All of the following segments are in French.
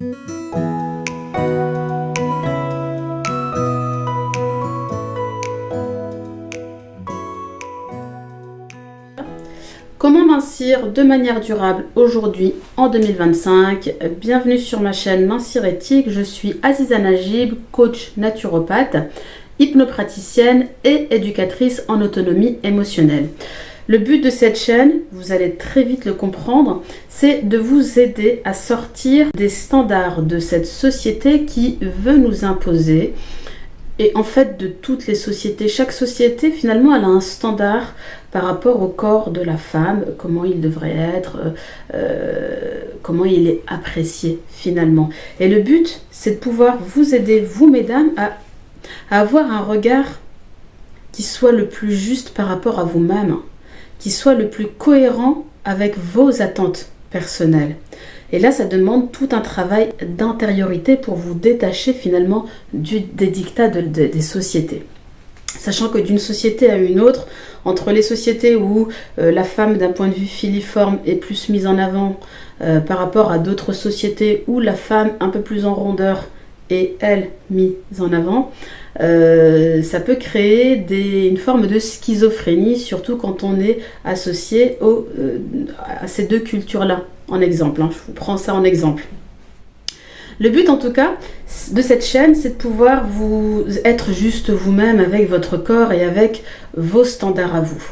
Comment mincir de manière durable aujourd'hui en 2025? Bienvenue sur ma chaîne Mincir Éthique. Je suis Aziza Najib, coach naturopathe, hypnopraticienne et éducatrice en autonomie émotionnelle. Le but de cette chaîne, vous allez très vite le comprendre, c'est de vous aider à sortir des standards de cette société qui veut nous imposer. Et en fait, de toutes les sociétés, chaque société finalement elle a un standard par rapport au corps de la femme, comment il devrait être, comment il est apprécié finalement. Et le but, c'est de pouvoir vous aider, vous mesdames, à avoir un regard qui soit le plus juste par rapport à vous-même, qui soit le plus cohérent avec vos attentes personnelles. Et là, ça demande tout un travail d'intériorité pour vous détacher finalement des dictats des sociétés. Sachant que d'une société à une autre, entre les sociétés où la femme d'un point de vue filiforme est plus mise en avant par rapport à d'autres sociétés où la femme un peu plus en rondeur est elle mise en avant, ça peut créer une forme de schizophrénie, surtout quand on est associé à ces deux cultures-là. En exemple, je vous prends ça en exemple. Le but en tout cas de cette chaîne, c'est de pouvoir vous être juste vous-même avec votre corps et avec vos standards à vous,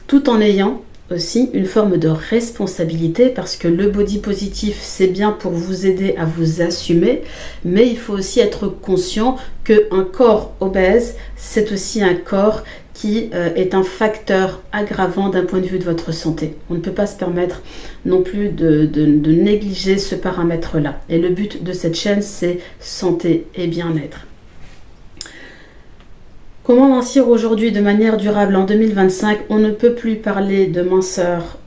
tout en ayant aussi une forme de responsabilité, parce que le body positif, c'est bien pour vous aider à vous assumer, mais il faut aussi être conscient qu'un corps obèse, c'est aussi un corps qui est un facteur aggravant d'un point de vue de votre santé. On ne peut pas se permettre non plus de négliger ce paramètre-là. Et le but de cette chaîne, c'est santé et bien-être. Comment mincir aujourd'hui de manière durable en 2025? On ne peut plus parler de minceur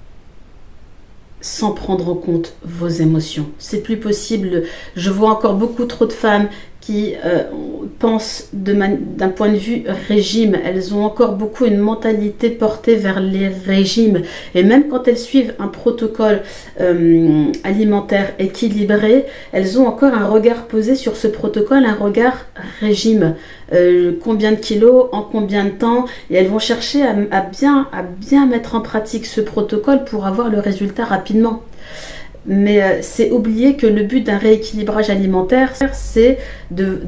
sans prendre en compte vos émotions. C'est plus possible. Je vois encore beaucoup trop de femmes qui pensent d'un point de vue régime. Elles ont encore beaucoup une mentalité portée vers les régimes. Et même quand elles suivent un protocole alimentaire équilibré, elles ont encore un regard posé sur ce protocole, un regard régime. Combien de kilos, en combien de temps, et elles vont chercher à bien mettre en pratique ce protocole pour avoir le résultat rapidement. Mais c'est oublier que le but d'un rééquilibrage alimentaire, c'est de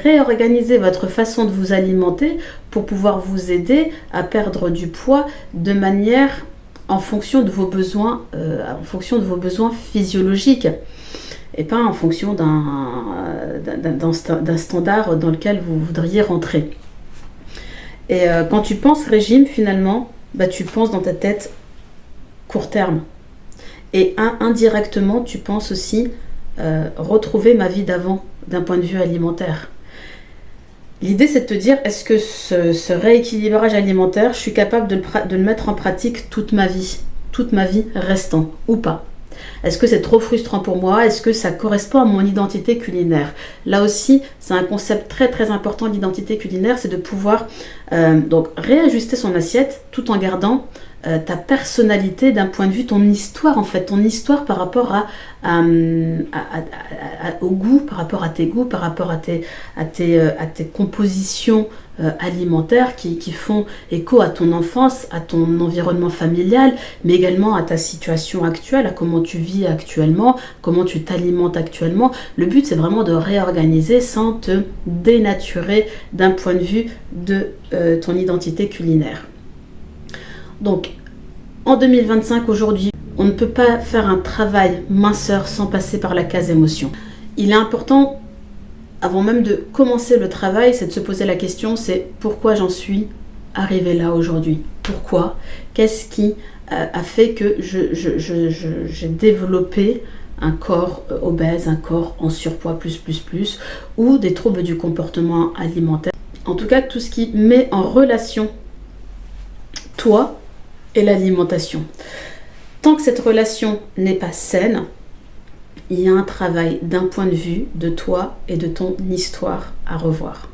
réorganiser votre façon de vous alimenter pour pouvoir vous aider à perdre du poids de manière en fonction de vos besoins, physiologiques, et pas en fonction d'un standard dans lequel vous voudriez rentrer. Et quand tu penses régime, finalement, tu penses dans ta tête court terme. Et indirectement, tu penses aussi retrouver ma vie d'avant d'un point de vue alimentaire. L'idée, c'est de te dire, est-ce que ce rééquilibrage alimentaire, je suis capable de le mettre en pratique toute ma vie restant ou pas? Est-ce que c'est trop frustrant pour moi? Est-ce que ça correspond à mon identité culinaire? Là aussi, c'est un concept très très important d'identité culinaire, c'est de pouvoir donc réajuster son assiette tout en gardant ta personnalité d'un point de vue, ton histoire en fait, ton histoire par rapport au goût, par rapport à tes goûts, par rapport à tes compositions alimentaires qui font écho à ton enfance, à ton environnement familial, mais également à ta situation actuelle, à comment tu vis actuellement, comment tu t'alimentes actuellement. Le but, c'est vraiment de réorganiser sans te dénaturer d'un point de vue de ton identité culinaire. Donc, en 2025, aujourd'hui, on ne peut pas faire un travail minceur sans passer par la case émotion. Il est important, avant même de commencer le travail, c'est de se poser la question, c'est pourquoi j'en suis arrivée là aujourd'hui? Pourquoi? Qu'est-ce qui a fait que j'ai développé un corps obèse, un corps en surpoids plus, ou des troubles du comportement alimentaire? En tout cas, tout ce qui met en relation toi et l'alimentation. Tant que cette relation n'est pas saine, il y a un travail d'un point de vue de toi et de ton histoire à revoir.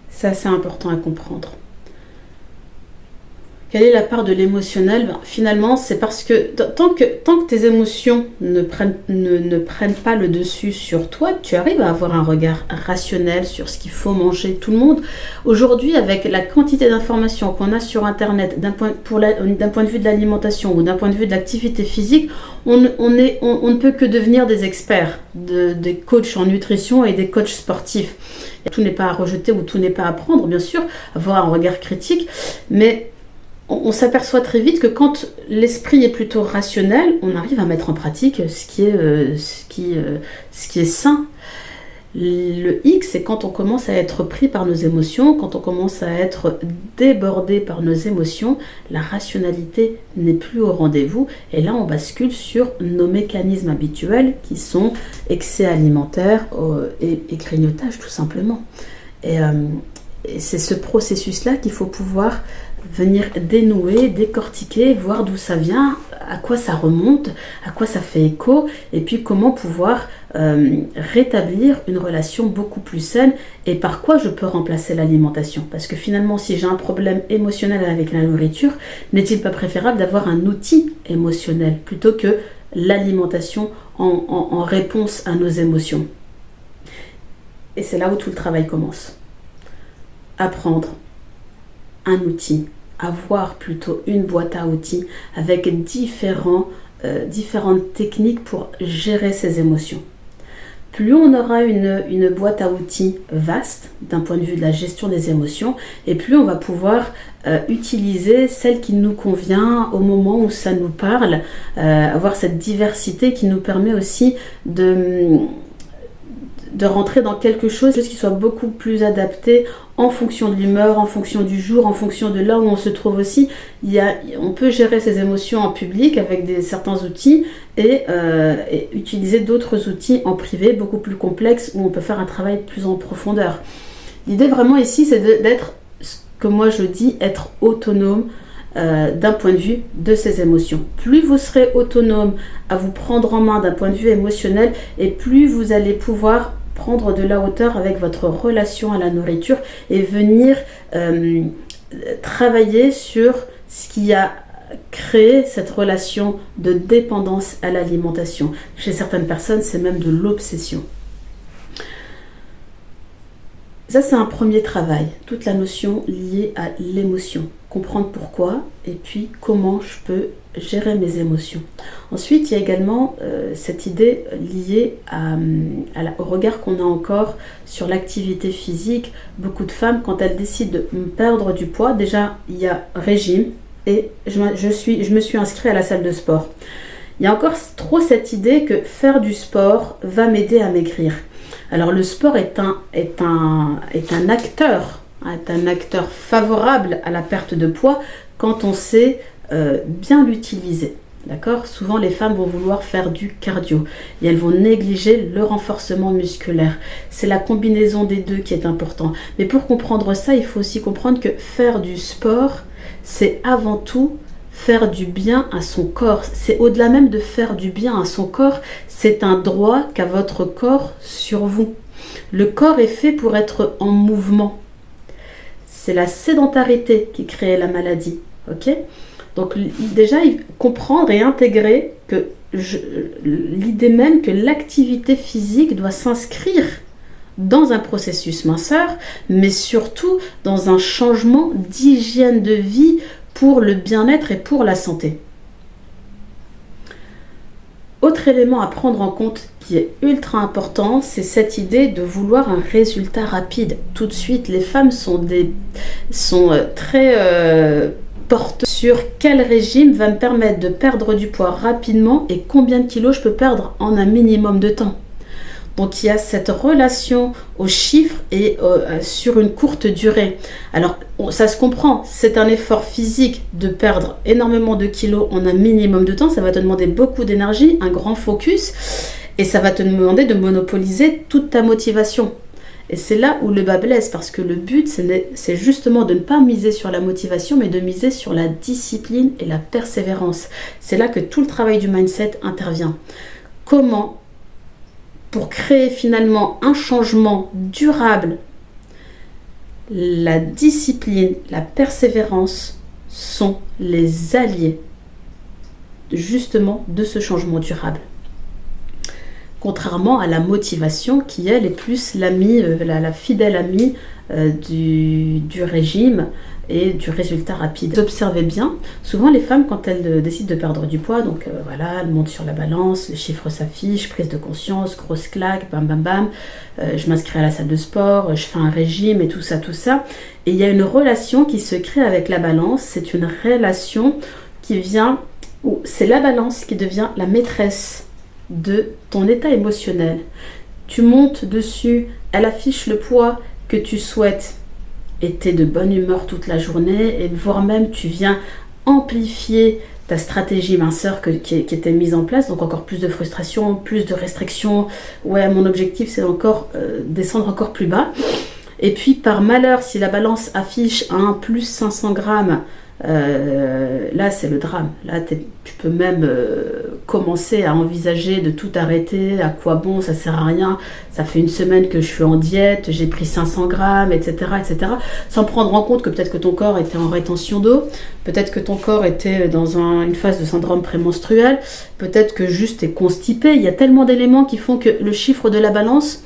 C'est assez important à comprendre. Quelle est la part de l'émotionnel? Finalement, c'est parce que tant que tes émotions ne prennent pas le dessus sur toi, tu arrives à avoir un regard rationnel sur ce qu'il faut manger. Tout le monde, aujourd'hui, avec la quantité d'informations qu'on a sur Internet, d'un point de vue de l'alimentation ou d'un point de vue de l'activité physique, on ne peut que devenir des experts, des coachs en nutrition et des coachs sportifs. Tout n'est pas à rejeter ou tout n'est pas à prendre, bien sûr, avoir un regard critique, mais on s'aperçoit très vite que quand l'esprit est plutôt rationnel, on arrive à mettre en pratique ce qui est sain. Le hic, c'est quand on commence à être pris par nos émotions, quand on commence à être débordé par nos émotions, la rationalité n'est plus au rendez-vous. Et là, on bascule sur nos mécanismes habituels qui sont excès alimentaire et grignotage, tout simplement. Et c'est ce processus-là qu'il faut pouvoir venir dénouer, décortiquer, voir d'où ça vient, à quoi ça remonte, à quoi ça fait écho, et puis comment pouvoir rétablir une relation beaucoup plus saine et par quoi je peux remplacer l'alimentation. Parce que finalement, si j'ai un problème émotionnel avec la nourriture, n'est-il pas préférable d'avoir un outil émotionnel plutôt que l'alimentation en réponse à nos émotions? Et c'est là où tout le travail commence. Apprendre un outil, avoir plutôt une boîte à outils avec différentes techniques pour gérer ses émotions. Plus on aura une boîte à outils vaste d'un point de vue de la gestion des émotions, et plus on va pouvoir utiliser celle qui nous convient au moment où ça nous parle, avoir cette diversité qui nous permet aussi de rentrer dans quelque chose qui soit beaucoup plus adapté en fonction de l'humeur, en fonction du jour, en fonction de là où on se trouve aussi. On peut gérer ses émotions en public avec certains outils et utiliser d'autres outils en privé beaucoup plus complexes où on peut faire un travail plus en profondeur. L'idée vraiment ici, c'est d'être, ce que moi je dis, être autonome d'un point de vue de ses émotions. Plus vous serez autonome à vous prendre en main d'un point de vue émotionnel, et plus vous allez pouvoir prendre de la hauteur avec votre relation à la nourriture et venir travailler sur ce qui a créé cette relation de dépendance à l'alimentation. Chez certaines personnes, c'est même de l'obsession. Ça, c'est un premier travail, toute la notion liée à l'émotion. Comprendre pourquoi et puis comment je peux gérer mes émotions. Ensuite, il y a également cette idée liée au regard qu'on a encore sur l'activité physique. Beaucoup de femmes, quand elles décident de perdre du poids, déjà, il y a régime et je me suis inscrite à la salle de sport. Il y a encore trop cette idée que faire du sport va m'aider à maigrir. Alors le sport est un acteur favorable à la perte de poids quand on sait bien l'utiliser. D'accord ? Souvent les femmes vont vouloir faire du cardio et elles vont négliger le renforcement musculaire. C'est la combinaison des deux qui est important. Mais pour comprendre ça, il faut aussi comprendre que faire du sport, c'est avant tout faire du bien à son corps. C'est au-delà même de faire du bien à son corps, c'est un droit qu'a votre corps sur vous. Le corps est fait pour être en mouvement. C'est la sédentarité qui crée la maladie. Ok ? Donc déjà, comprendre et intégrer que l'idée même que l'activité physique doit s'inscrire dans un processus minceur, mais surtout dans un changement d'hygiène de vie pour le bien-être et pour la santé. Autre élément à prendre en compte qui est ultra important, c'est cette idée de vouloir un résultat rapide. Tout de suite, les femmes sont très porteuses sur quel régime va me permettre de perdre du poids rapidement et combien de kilos je peux perdre en un minimum de temps. Donc il y a cette relation aux chiffres et sur une courte durée. Alors ça se comprend, c'est un effort physique de perdre énormément de kilos en un minimum de temps. Ça va te demander beaucoup d'énergie, un grand focus et ça va te demander de monopoliser toute ta motivation. Et c'est là où le bas blesse parce que le but c'est justement de ne pas miser sur la motivation mais de miser sur la discipline et la persévérance. C'est là que tout le travail du mindset intervient. Comment, pour créer finalement un changement durable, la discipline, la persévérance sont les alliés justement de ce changement durable. Contrairement à la motivation qui, elle, est plus l'amie, la fidèle amie du régime et du résultat rapide. Vous observez bien, souvent les femmes, quand elles décident de perdre du poids, donc voilà, elles montent sur la balance, le chiffre s'affiche, prise de conscience, grosse claque, bam bam bam, je m'inscris à la salle de sport, je fais un régime et tout ça. Et il y a une relation qui se crée avec la balance, c'est une relation qui vient, où c'est la balance qui devient la maîtresse de ton état émotionnel. Tu montes dessus, elle affiche le poids que tu souhaites et tu es de bonne humeur toute la journée, et voire même tu viens amplifier ta stratégie minceur qui était mise en place, donc encore plus de frustration, plus de restrictions. Ouais, mon objectif c'est encore descendre encore plus bas. Et puis par malheur, si la balance affiche un plus 500 grammes, là c'est le drame. Là tu peux même commencer à envisager de tout arrêter. À quoi bon, ça sert à rien, ça fait une semaine que je suis en diète, j'ai pris 500 grammes, etc., sans prendre en compte que peut-être que ton corps était en rétention d'eau, peut-être que ton corps était dans une phase de syndrome prémenstruel, peut-être que juste t'es constipé. Il y a tellement d'éléments qui font que le chiffre de la balance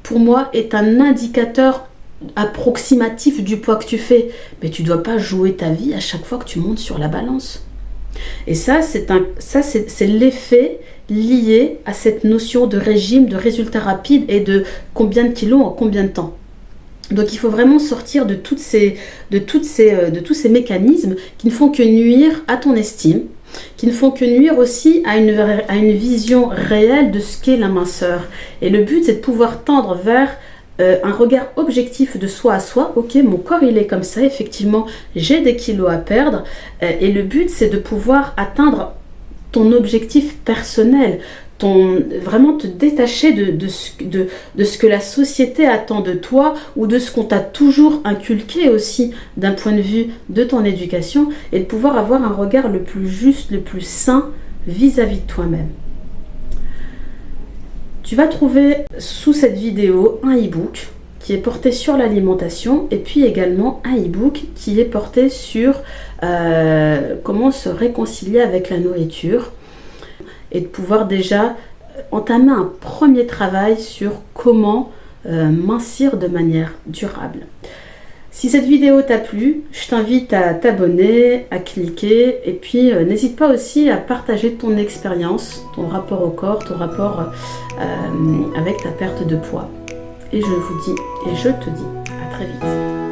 pour moi est un indicateur approximatif du poids que tu fais, mais tu dois pas jouer ta vie à chaque fois que tu montes sur la balance. Et ça c'est l'effet lié à cette notion de régime, de résultat rapide et de combien de kilos en combien de temps. Donc il faut vraiment sortir de tous ces mécanismes qui ne font que nuire à ton estime, qui ne font que nuire aussi à une vision réelle de ce qu'est la minceur. Et le but c'est de pouvoir tendre vers un regard objectif de soi à soi. Ok, mon corps il est comme ça, effectivement j'ai des kilos à perdre, et le but c'est de pouvoir atteindre ton objectif personnel, vraiment te détacher de ce que la société attend de toi, ou de ce qu'on t'a toujours inculqué aussi d'un point de vue de ton éducation, et de pouvoir avoir un regard le plus juste, le plus sain vis-à-vis de toi-même. Tu vas trouver sous cette vidéo un e-book qui est porté sur l'alimentation, et puis également un e-book qui est porté sur comment se réconcilier avec la nourriture, et de pouvoir déjà entamer un premier travail sur comment mincir de manière durable. Si cette vidéo t'a plu, je t'invite à t'abonner, à cliquer, et puis n'hésite pas aussi à partager ton expérience, ton rapport au corps, ton rapport avec ta perte de poids. Et je vous dis, et je te dis, à très vite.